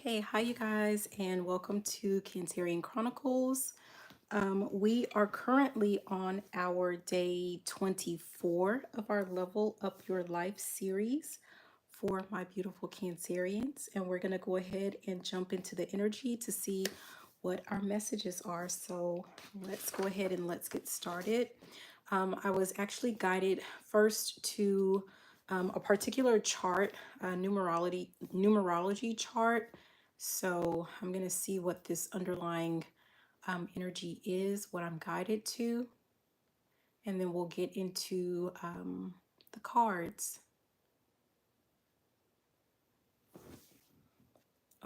Okay, hi you guys, and welcome to Cancerian Chronicles. We are currently on our day 24 of our Level Up Your Life series for my beautiful Cancerians, and we're going to go ahead and jump into the energy to see what our messages are. So let's go ahead and let's get started. I was actually guided first to a particular chart, a numerology chart. So I'm going to see what this underlying energy is, what I'm guided to, and then we'll get into the cards.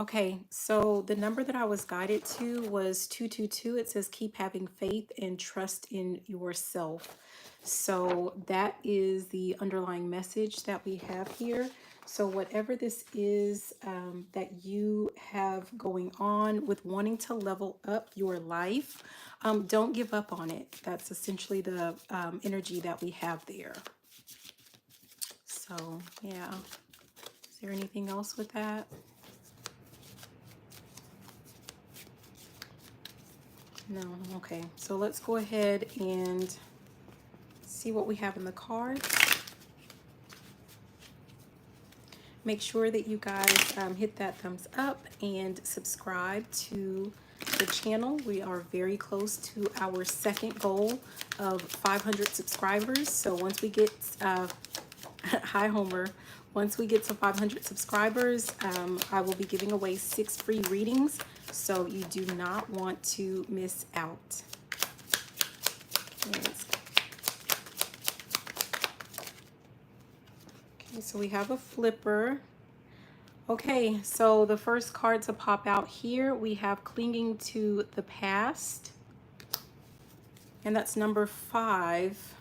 Okay, so the number that I was guided to was 222. It says keep having faith and trust in yourself. So that is the underlying message that we have here. So whatever this is that you have going on with wanting to level up your life, don't give up on it. That's essentially the energy that we have there. So yeah, is there anything else with that? No, okay. So let's go ahead and see what we have in the cards. Make sure that you guys hit that thumbs up and subscribe to the channel. We are very close to our second goal of 500 subscribers. So once we get, hi Homer, once we get to 500 subscribers, I will be giving away 6 free readings. So you do not want to miss out. Yes. Okay, so we have a flipper. Okay, so the first card to pop out here, we have clinging to the past. And that's number 5.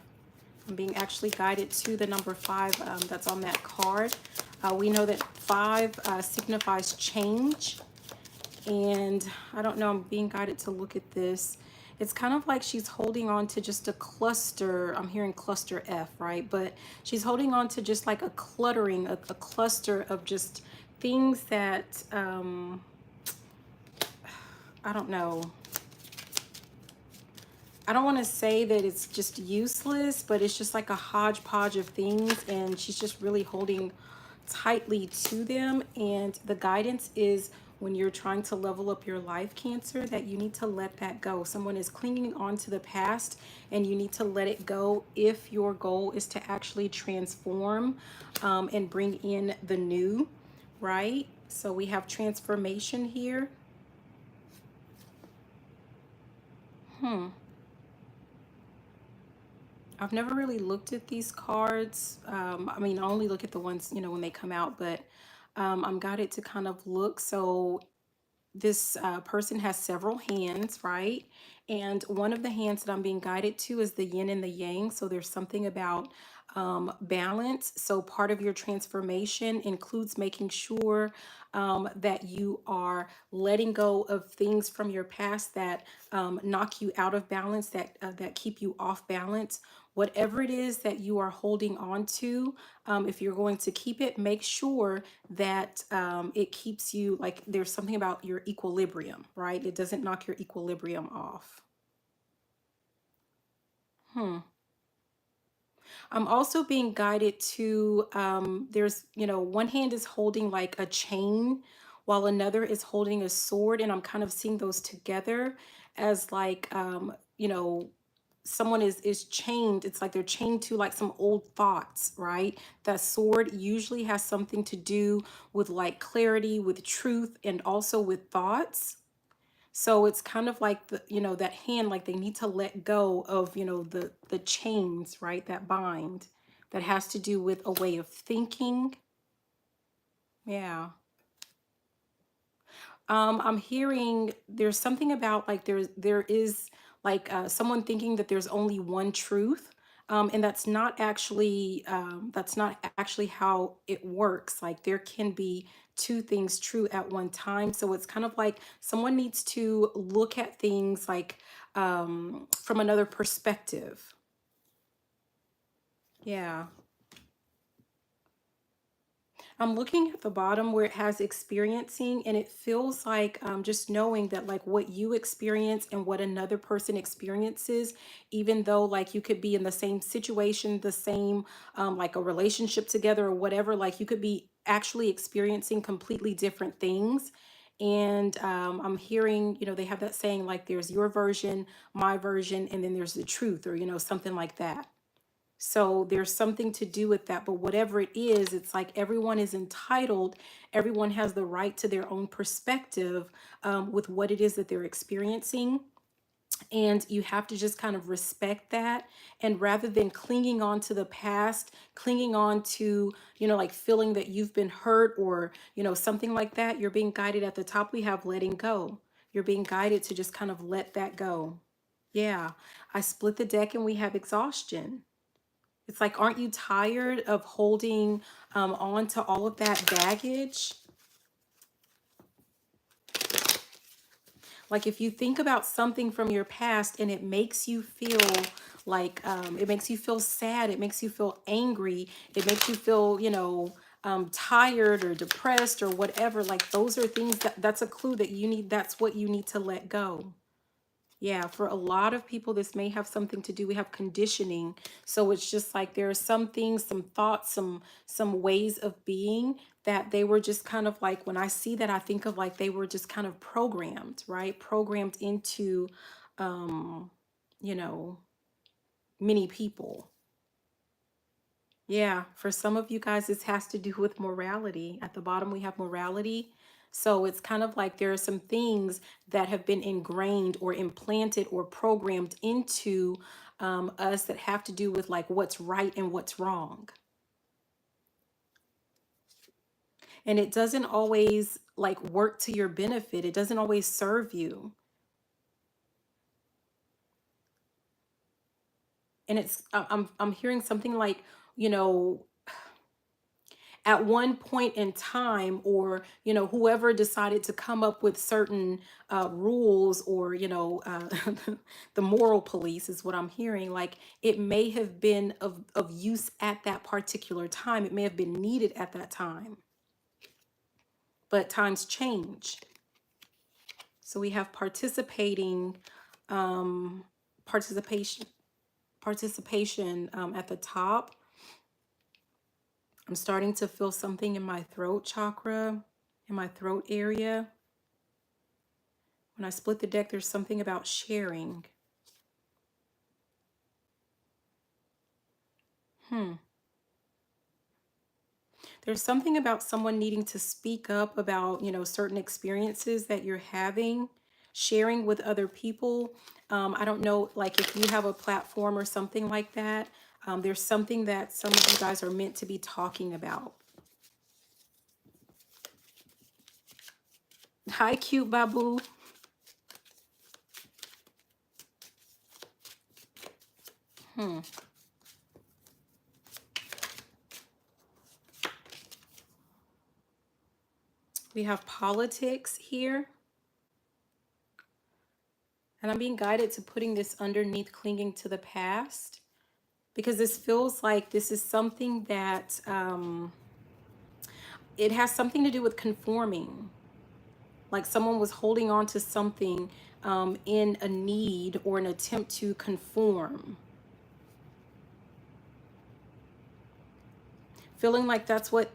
I'm being actually guided to the number 5 that's on that card. We know that 5 signifies change. And I don't know, I'm being guided to look at this. It's kind of like she's holding on to just a cluster. I'm hearing cluster F, right? But she's holding on to just like a cluttering, a cluster of just things that, I don't know. I don't want to say that it's just useless, but it's just like a hodgepodge of things. And she's just really holding tightly to them. And the guidance is when you're trying to level up your life, Cancer, that you need to let that go. Someone is clinging on to the past and you need to let it go if your goal is to actually transform and bring in the new, right? So we have transformation here. I've never really looked at these cards. I mean, I only look at the ones, you know, when they come out, but I'm guided to kind of look. So this person has several hands, right? And one of the hands that I'm being guided to is the yin and the yang. So there's something about balance. So part of your transformation includes making sure that you are letting go of things from your past that knock you out of balance, that keep you off balance. Whatever it is that you are holding on to, if you're going to keep it, make sure that it keeps you, like, there's something about your equilibrium, right? It doesn't knock your equilibrium off. I'm also being guided to, there's, you know, one hand is holding like a chain while another is holding a sword. And I'm kind of seeing those together as like, you know, someone is chained. It's like they're chained to like some old thoughts, right? That sword usually has something to do with like clarity, with truth, and also with thoughts. So it's kind of like the, you know, that hand, like they need to let go of, you know, the chains, right, that bind, that has to do with a way of thinking. Yeah. I'm hearing there's something about like there is like someone thinking that there's only one truth. And that's not actually how it works. Like there can be two things true at one time. So it's kind of like someone needs to look at things like from another perspective. Yeah. I'm looking at the bottom where it has experiencing, and it feels like just knowing that like what you experience and what another person experiences, even though like you could be in the same situation, the same like a relationship together or whatever, like you could be actually experiencing completely different things. And I'm hearing, they have that saying like there's your version, my version, and then there's the truth, or, something like that. So there's something to do with that. But whatever it is, it's like everyone is entitled, everyone has the right to their own perspective with what it is that they're experiencing. And you have to just kind of respect that. And rather than clinging on to the past, clinging on to, like feeling that you've been hurt or, something like that, you're being guided at the top. We have letting go. You're being guided to just kind of let that go. Yeah. I split the deck and we have exhaustion. It's like, aren't you tired of holding on to all of that baggage? Like if you think about something from your past and it makes you feel like, it makes you feel sad, it makes you feel angry, it makes you feel, tired or depressed or whatever, like those are things that's a clue that you need, that's what you need to let go. Yeah, for a lot of people, this may have something to do. We have conditioning. So it's just like there are some things, some thoughts, some ways of being that they were just kind of like, when I see that, I think of like they were just kind of programmed, right? Programmed into you know, many people. Yeah, for some of you guys, this has to do with morality. At the bottom, we have morality. So it's kind of like there are some things that have been ingrained or implanted or programmed into us that have to do with like what's right and what's wrong. And it doesn't always like work to your benefit. It doesn't always serve you. And I'm hearing something like, you know, at one point in time, or whoever decided to come up with certain rules, or the moral police is what I'm hearing, like it may have been of use at that particular time, it may have been needed at that time, but times change. So we have participating, um participation at the top. I'm starting to feel something in my throat chakra, in my throat area. When I split the deck, there's something about sharing. There's something about someone needing to speak up about, certain experiences that you're having, sharing with other people. I don't know, like if you have a platform or something like that, there's something that some of you guys are meant to be talking about. Hi, cute Babu. We have politics here. And I'm being guided to putting this underneath clinging to the past, because this feels like this is something that it has something to do with conforming. Like someone was holding on to something in a need or an attempt to conform. Feeling like that's what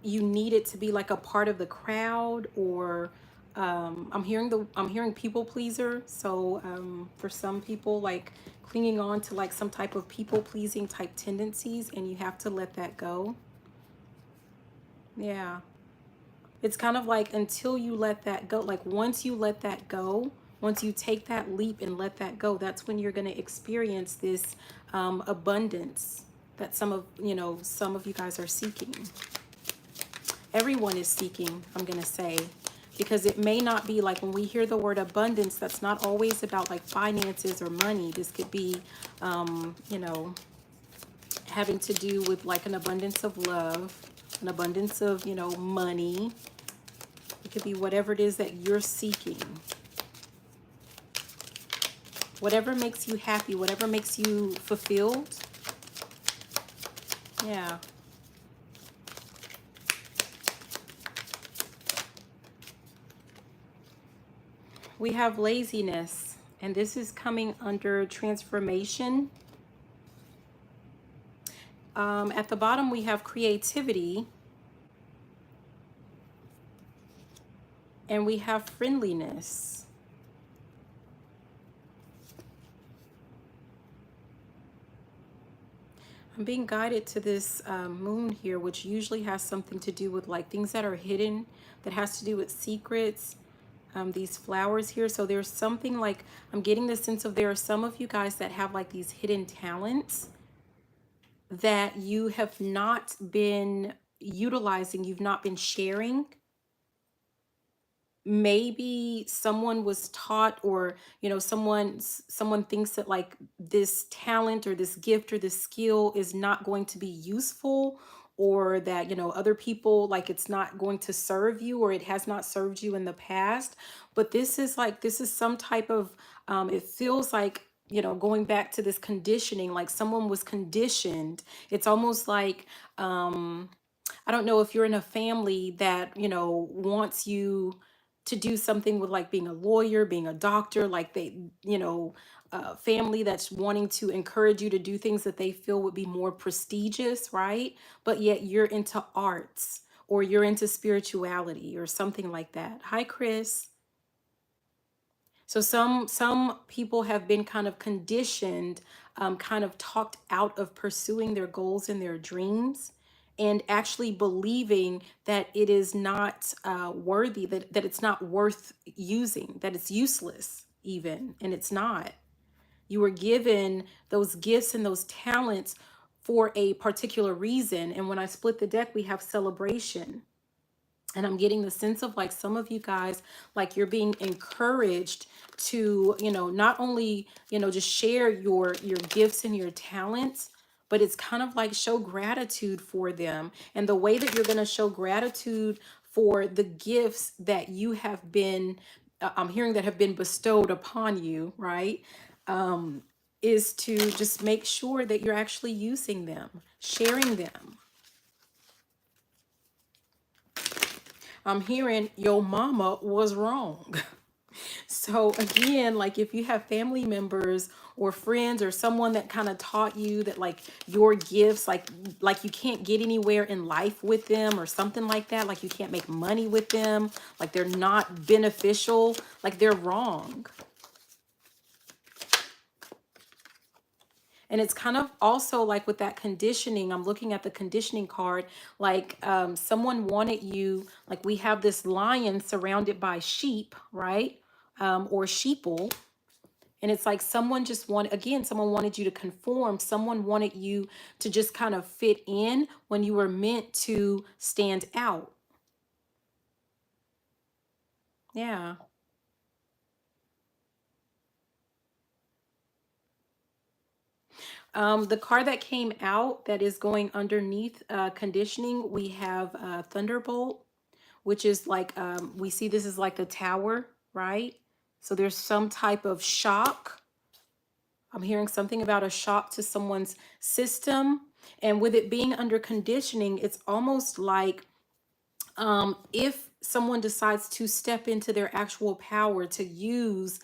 you needed to be, like a part of the crowd, or I'm hearing people pleaser. So for some people, like clinging on to like some type of people pleasing type tendencies, and you have to let that go. Yeah. It's kind of like until you let that go, like once you let that go, once you take that leap and let that go, that's when you're going to experience this abundance that some of you guys are seeking. Everyone is seeking, I'm going to say, because it may not be like when we hear the word abundance, that's not always about like finances or money. This could be, having to do with like an abundance of love, an abundance of, money. It could be whatever it is that you're seeking. Whatever makes you happy, whatever makes you fulfilled. Yeah. We have laziness, and this is coming under transformation. At the bottom, we have creativity, and we have friendliness. I'm being guided to this moon here, which usually has something to do with like things that are hidden, that has to do with secrets. These flowers here. So there's something like, I'm getting the sense of there are some of you guys that have like these hidden talents that you have not been utilizing, you've not been sharing. Maybe someone was taught, or someone thinks that like this talent or this gift or this skill is not going to be useful, or that other people, like, it's not going to serve you, or it has not served you in the past. But this is some type of it feels like, going back to this conditioning, like someone was conditioned. It's almost like I don't know if you're in a family that, wants you to do something with like being a lawyer, being a doctor, like family that's wanting to encourage you to do things that they feel would be more prestigious, right? But yet you're into arts, or you're into spirituality or something like that. Hi, Chris. So some people have been kind of conditioned, kind of talked out of pursuing their goals and their dreams, and actually believing that it is not worthy, that it's not worth using, that it's useless even, and it's not. You were given those gifts and those talents for a particular reason. And when I split the deck, we have celebration. And I'm getting the sense of like some of you guys, like you're being encouraged to, not only, just share your gifts and your talents, but it's kind of like show gratitude for them. And the way that you're going to show gratitude for the gifts that you have been, I'm hearing that have been bestowed upon you, right? Is to just make sure that you're actually using them, sharing them. I'm hearing your mama was wrong. So again, like if you have family members or friends or someone that kind of taught you that like your gifts, like you can't get anywhere in life with them or something like that, like you can't make money with them, like they're not beneficial, like they're wrong. And it's kind of also like with that conditioning, I'm looking at the conditioning card, like someone wanted you, like we have this lion surrounded by sheep, right? Or sheeple. And it's like someone wanted you to conform. Someone wanted you to just kind of fit in when you were meant to stand out. Yeah. The card that came out that is going underneath conditioning, we have Thunderbolt, which is like, we see this is like a tower, right? So there's some type of shock. I'm hearing something about a shock to someone's system. And with it being under conditioning, it's almost like if someone decides to step into their actual power to use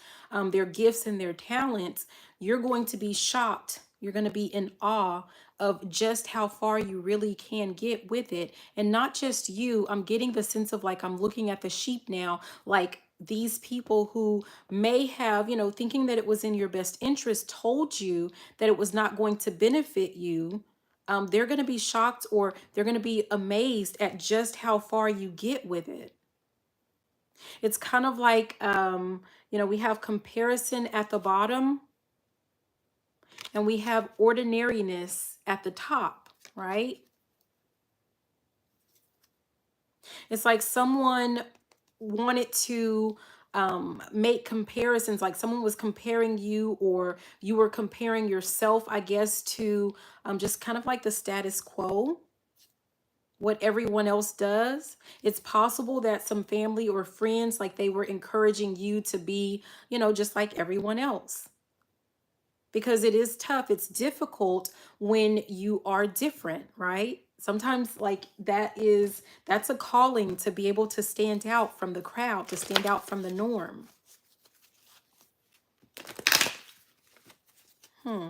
their gifts and their talents, you're going to be shocked. You're going to be in awe of just how far you really can get with it. And not just you, I'm getting the sense of like, I'm looking at the sheep now, like these people who may have, thinking that it was in your best interest, told you that it was not going to benefit you. They're going to be shocked, or they're going to be amazed at just how far you get with it. It's kind of like, we have comparison at the bottom, and we have ordinariness at the top, right? It's like someone wanted to make comparisons, like someone was comparing you, or you were comparing yourself, I guess, to just kind of like the status quo, what everyone else does. It's possible that some family or friends, like they were encouraging you to be, just like everyone else. Because it is tough. It's difficult when you are different, right? Sometimes like that's a calling to be able to stand out from the crowd, to stand out from the norm. Hmm.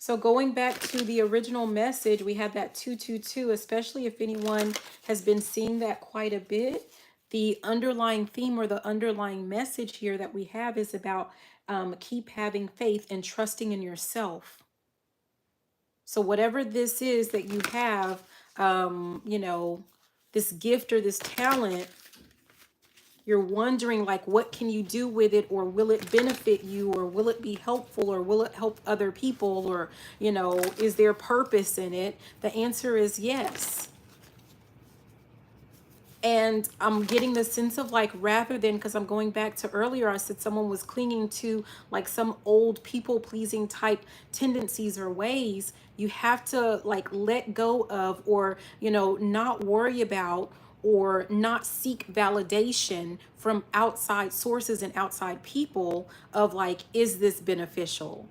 So going back to the original message, we had that 222, especially if anyone has been seeing that quite a bit. The underlying theme or the underlying message here that we have is about keep having faith and trusting in yourself. So whatever this is that you have, you know, this gift or this talent, you're wondering like, what can you do with it, or will it benefit you, or will it be helpful, or will it help other people, or, you know, is there purpose in it? The answer is yes. And I'm getting the sense of like, rather than, because I'm going back to earlier, I said someone was clinging to like some old people pleasing type tendencies or ways. You have to like let go of, or, you know, not worry about or not seek validation from outside sources and outside people of like, is this beneficial?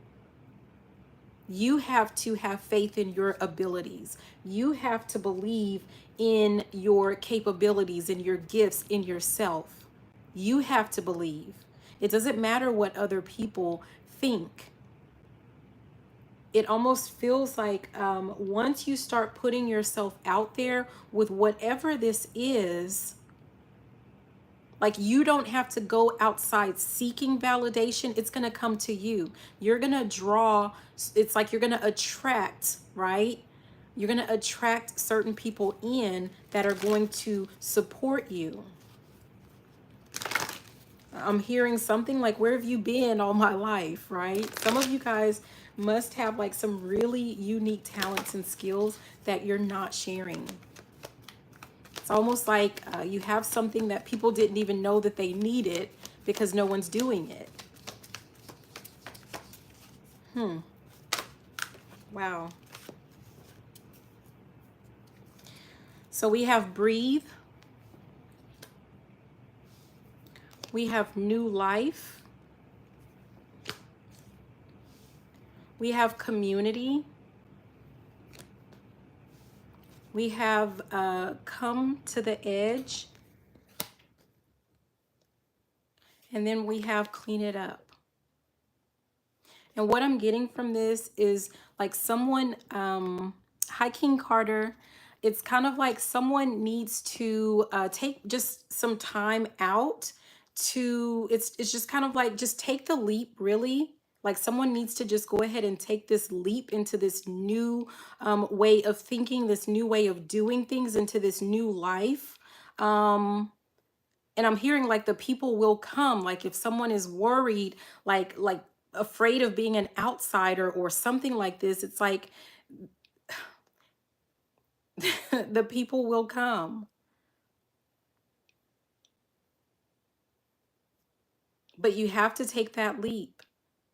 You have to have faith in your abilities. You have to believe in your capabilities, in your gifts, in yourself. You have to believe. It doesn't matter what other people think. It almost feels like once you start putting yourself out there with whatever this is, like you don't have to go outside seeking validation. It's going to come to you. You're going to draw. It's like you're going to attract, right? You're going to attract certain people in that are going to support you. I'm hearing something like, where have you been all my life, right? Some of you guys must have like some really unique talents and skills that you're not sharing. It's almost like you have something that people didn't even know that they needed because no one's doing it. Wow. So we have breathe. We have new life. We have community. We have come to the edge. And then we have clean it up. And what I'm getting from this is like someone, hi King Carter, it's kind of like someone needs to take just some time out to, it's just kind of like, just take the leap, really. Like someone needs to just go ahead and take this leap into this new way of thinking, this new way of doing things, into this new life. And I'm hearing like the people will come. Like if someone is worried, like afraid of being an outsider or something like this, it's like the people will come. But you have to take that leap.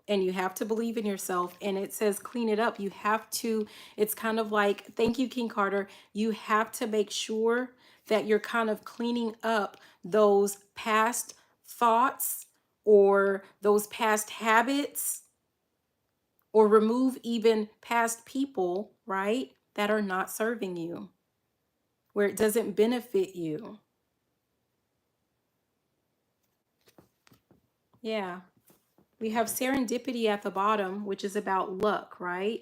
And you have to believe in yourself. And it says clean it up. You have to, it's kind of like, thank you, King Carter. You have to make sure that you're kind of cleaning up those past thoughts or those past habits, or remove even past people, right, that are not serving you, where it doesn't benefit you. Yeah. We have serendipity at the bottom, which is about luck, right?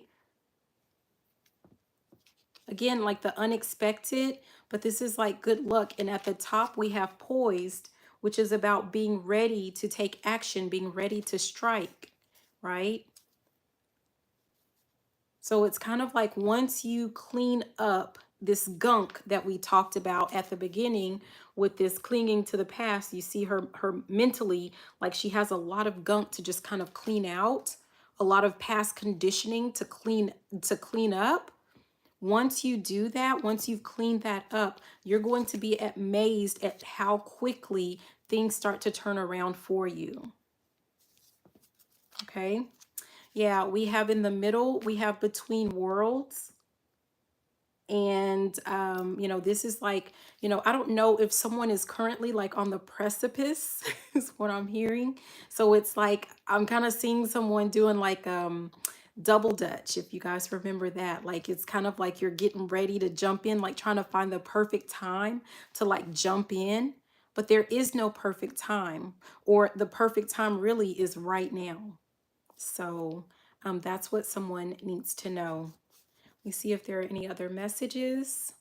Again, like the unexpected, but this is like good luck. And at the top, we have poised, which is about being ready to take action, being ready to strike, right? So it's kind of like once you clean up this gunk that we talked about at the beginning with this clinging to the past, you see her mentally, like she has a lot of gunk to just kind of clean out, a lot of past conditioning to clean up. Once you do that, once you've cleaned that up, you're going to be amazed at how quickly things start to turn around for you. Okay. Yeah, we have in the middle, we have between worlds. And, you know, this is like, you know, I don't know if someone is currently like on the precipice is what I'm hearing. So it's like, I'm kind of seeing someone doing like, double dutch, if you guys remember that. Like it's kind of like you're getting ready to jump in, like trying to find the perfect time to like jump in. but there is no perfect time, or the perfect time really is right now. So that's what someone needs to know. Let me see if there are any other messages.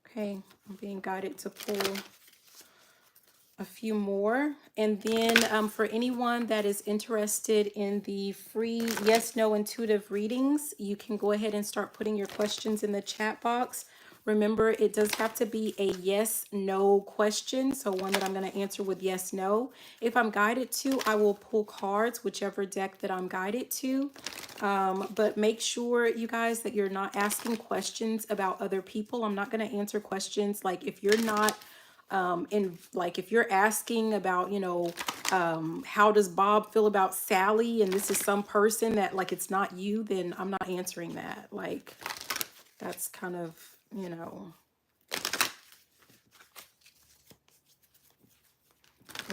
Okay, I'm being guided to pull a few more. And then for anyone that is interested in the free yes no intuitive readings, you can go ahead and start putting your questions in the chat box. Remember, it does have to be a yes no question, so one that I'm going to answer with yes no. If I'm guided to, I will pull cards, whichever deck that I'm guided to. But make sure, you guys, that you're not asking questions about other people. I'm not going to answer questions like if you're not and like if you're asking about, how does Bob feel about Sally, and this is some person that like it's not you, then I'm not answering that. Like that's kind of, it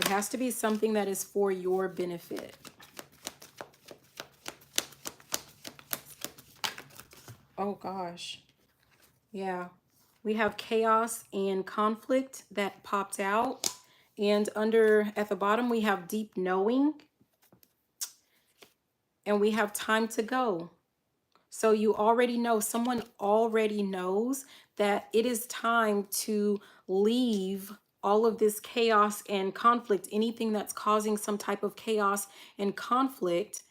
has to be something that is for your benefit. Oh gosh. Yeah. We have chaos and conflict that popped out. And under at the bottom, we have deep knowing. And we have time to go. So you already know, someone already knows that it is time to leave all of this chaos and conflict, anything that's causing some type of chaos and conflict.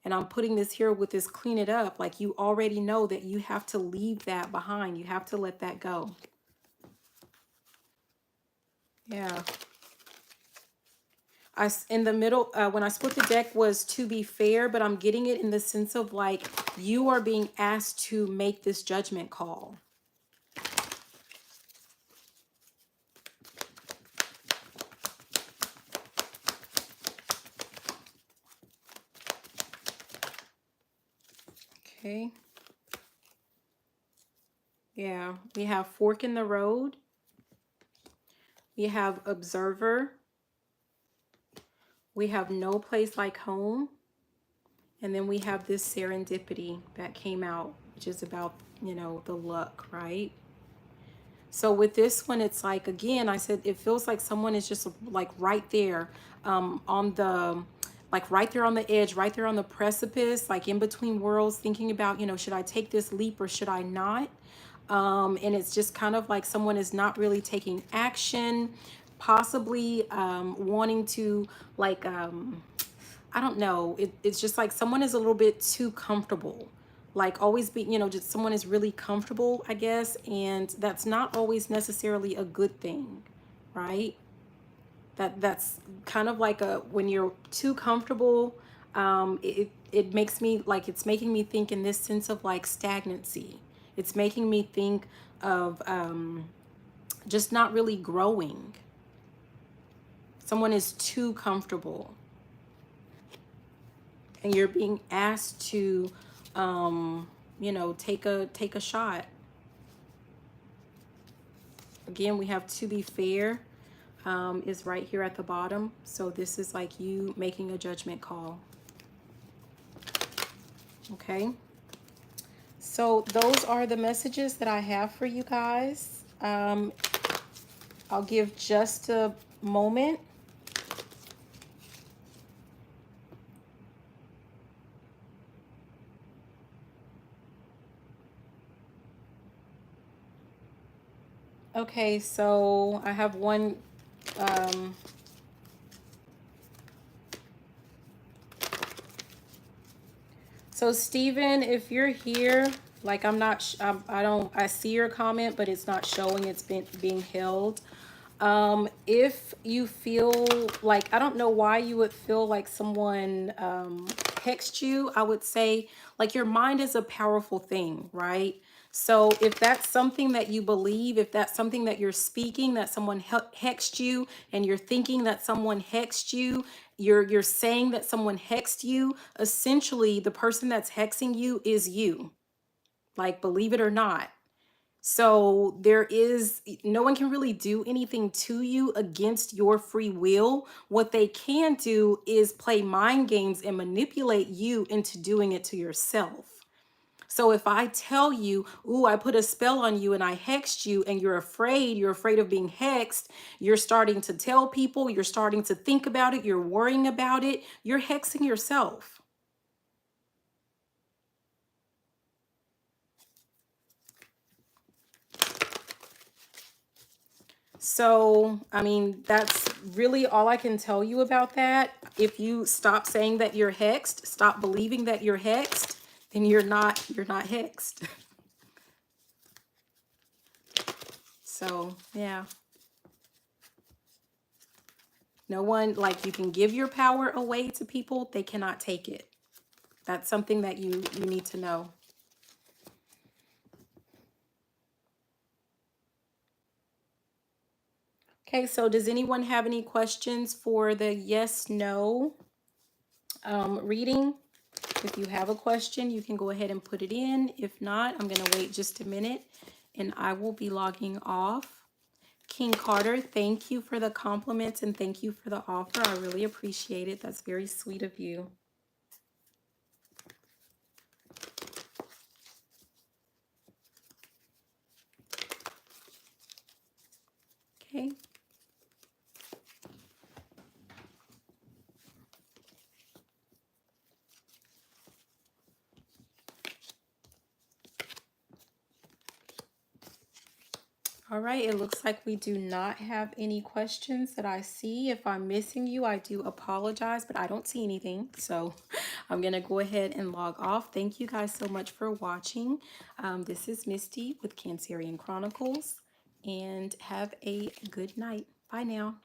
And I'm putting this here with this clean it up. Like you already know that you have to leave that behind. You have to let that go. Yeah. In the middle, when I split the deck was to be fair, but I'm getting it in the sense of like you are being asked to make this judgment call. Okay. Yeah, we have fork in the road. We have observer. We have no place like home. And then we have this serendipity that came out, which is about, the luck, right? So with this one, it's like, again, I said, it feels like someone is just like right there on the, like right there on the edge, right there on the precipice, like in between worlds, thinking about, should I take this leap or should I not? And it's just kind of like someone is not really taking action, possibly wanting to like, I don't know. It's just like someone is a little bit too comfortable. Like always be, just someone is really comfortable, I guess. And that's not always necessarily a good thing, right? That's kind of like when you're too comfortable, it makes me like, it's making me think in this sense of like stagnancy. It's making me think of just not really growing. Someone is too comfortable. And you're being asked to, take a shot. Again, we have to be fair is right here at the bottom. So this is like you making a judgment call. Okay. So those are the messages that I have for you guys. I'll give just a moment. Okay, so I have one. So Stephen, if you're here, like I'm not, I see your comment, but it's not showing. It's being held. If you feel like, I don't know why you would feel like someone hexed you, I would say like your mind is a powerful thing, right? So if that's something that you believe, if that's something that you're speaking, that someone hexed you, and you're thinking that someone hexed you, you're saying that someone hexed you, essentially the person that's hexing you is you. Like, believe it or not. So there is, no one can really do anything to you against your free will. What they can do is play mind games and manipulate you into doing it to yourself. So if I tell you, ooh, I put a spell on you and I hexed you, and you're afraid of being hexed, you're starting to tell people, you're starting to think about it, you're worrying about it, you're hexing yourself. So, I mean, that's really all I can tell you about that. If you stop saying that you're hexed, stop believing that you're hexed, then you're not hexed. So, yeah. No one, like, you can give your power away to people, they cannot take it. That's something that you need to know. Okay, so does anyone have any questions for the yes, no reading? If you have a question, you can go ahead and put it in. If not, I'm going to wait just a minute and I will be logging off. King Carter, thank you for the compliments and thank you for the offer. I really appreciate it. That's very sweet of you. Okay. All right, it looks like we do not have any questions that I see. If I'm missing you, I do apologize, but I don't see anything. So I'm going to go ahead and log off. Thank you guys so much for watching. This is Misty with Cancerian Chronicles, and have a good night. Bye now.